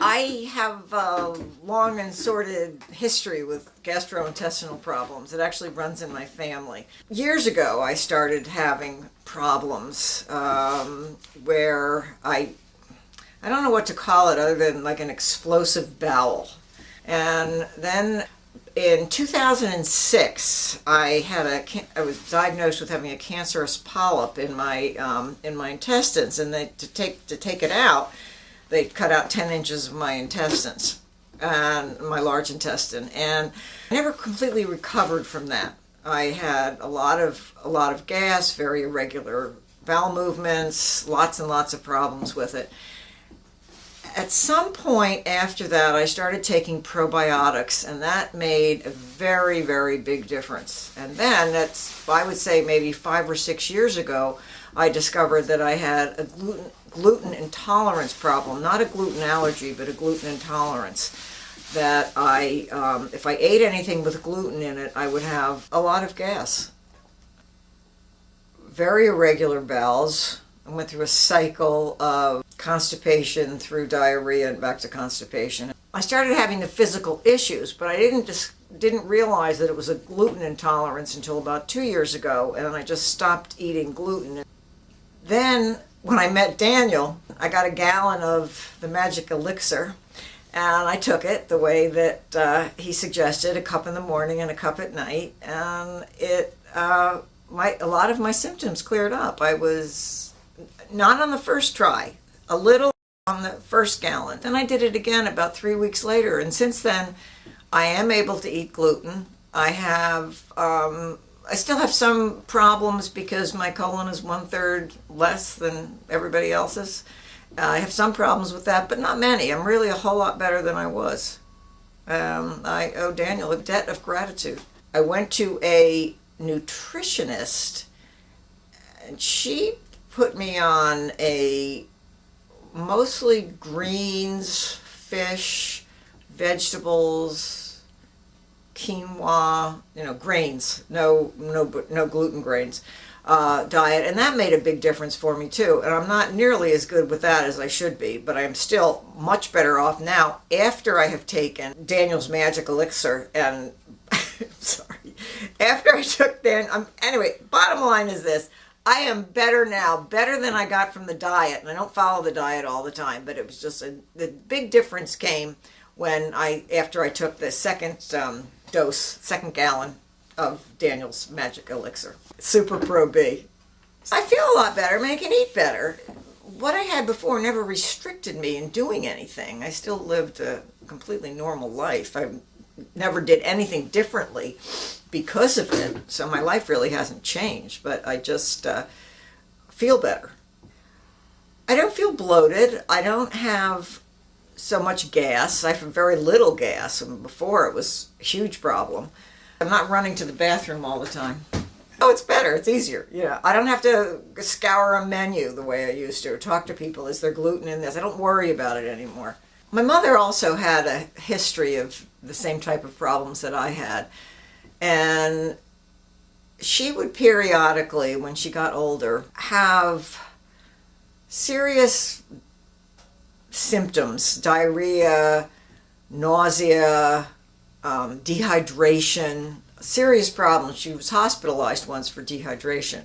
I have a long and sordid history with gastrointestinal problems. It actually runs in my family. Years ago, I started having problems where I don't know what to call it other than like an explosive bowel. And then in 2006, I was diagnosed with having a cancerous polyp in my intestines, and to take it out, they cut out 10 inches of my intestines and my large intestine, and I never completely recovered from that. I had a lot of gas, very irregular bowel movements, lots and lots of problems with it. At some point after that, I started taking probiotics, and that made a very, very big difference. And then, I would say maybe 5 or 6 years ago, I discovered that I had a gluten intolerance problem, not a gluten allergy, but a gluten intolerance. That if I ate anything with gluten in it, I would have a lot of gas. Very irregular bowels. I went through a cycle of constipation through diarrhea and back to constipation. I started having the physical issues, but I didn't realize that it was a gluten intolerance until about 2 years ago, and I just stopped eating gluten. Then, when I met Daniel, I got a gallon of the magic elixir, and I took it the way that he suggested, a cup in the morning and a cup at night, and a lot of my symptoms cleared up. I was not on the first try, a little on the first gallon. Then I did it again about 3 weeks later, and since then I am able to eat gluten. I still have some problems because my colon is 1/3 less than everybody else's. I have some problems with that, but not many. I'm really a whole lot better than I was. I owe Daniel a debt of gratitude. I went to a nutritionist, and she put me on a mostly greens, fish, vegetables, quinoa, grains, no gluten grains diet, and that made a big difference for me too. And I'm not nearly as good with that as I should be, but I'm still much better off now after I have taken Daniel's magic elixir. And sorry, after I took anyway, bottom line is this: I am better now, better than I got from the diet, and I don't follow the diet all the time, but it was just the big difference came when after I took the second gallon of Daniel's magic elixir, Super Pro B. I feel a lot better. I mean, I can eat better. What I had before never restricted me in doing anything. I still lived a completely normal life. I never did anything differently because of it, so my life really hasn't changed, but I just feel better. I don't feel bloated. I don't have so much gas. I have very little gas, and before it was a huge problem. I'm not running to the bathroom all the time. Oh, it's better. It's easier. I don't have to scour a menu the way I used to, or talk to people, is there gluten in this? I don't worry about it anymore. My mother also had a history of the same type of problems that I had. And she would periodically, when she got older, have serious symptoms: diarrhea, nausea, dehydration, serious problems. She was hospitalized once for dehydration.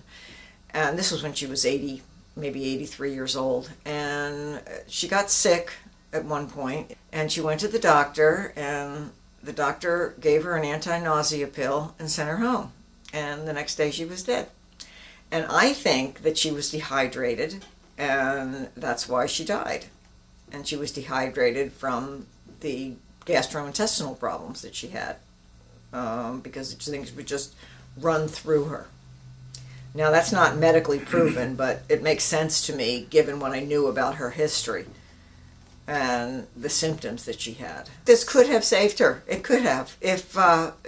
And this was when she was 80, maybe 83 years old. And she got sick at one point, and she went to the doctor, and the doctor gave her an anti-nausea pill and sent her home. And the next day she was dead. And I think that she was dehydrated, and that's why she died. And she was dehydrated from the gastrointestinal problems that she had, because things would just run through her. Now, that's not medically proven, but it makes sense to me given what I knew about her history and the symptoms that she had. This could have saved her. It could have, if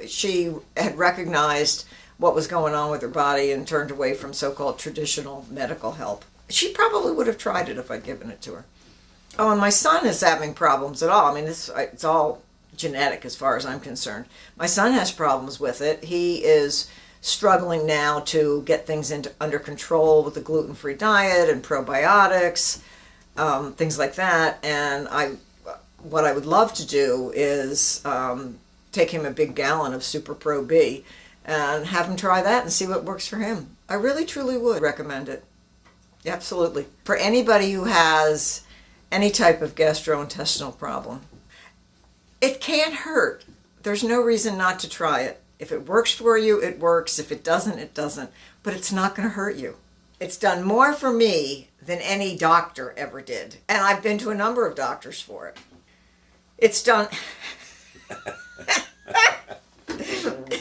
she had recognized what was going on with her body and turned away from so-called traditional medical help. She probably would have tried it if I'd given it to her. Oh, and my son is having problems at all. I mean, it's all genetic as far as I'm concerned. My son has problems with it. He is struggling now to get things under control with the gluten-free diet and probiotics, things like that. And what I would love to do is take him a big gallon of Super Pro B and have him try that and see what works for him. I really, truly would recommend it. Absolutely. For anybody who has any type of gastrointestinal problem, it can't hurt. There's no reason not to try it. If it works for you, it works. If it doesn't, it doesn't. But it's not going to hurt you. It's done more for me than any doctor ever did. And I've been to a number of doctors for it. It's done...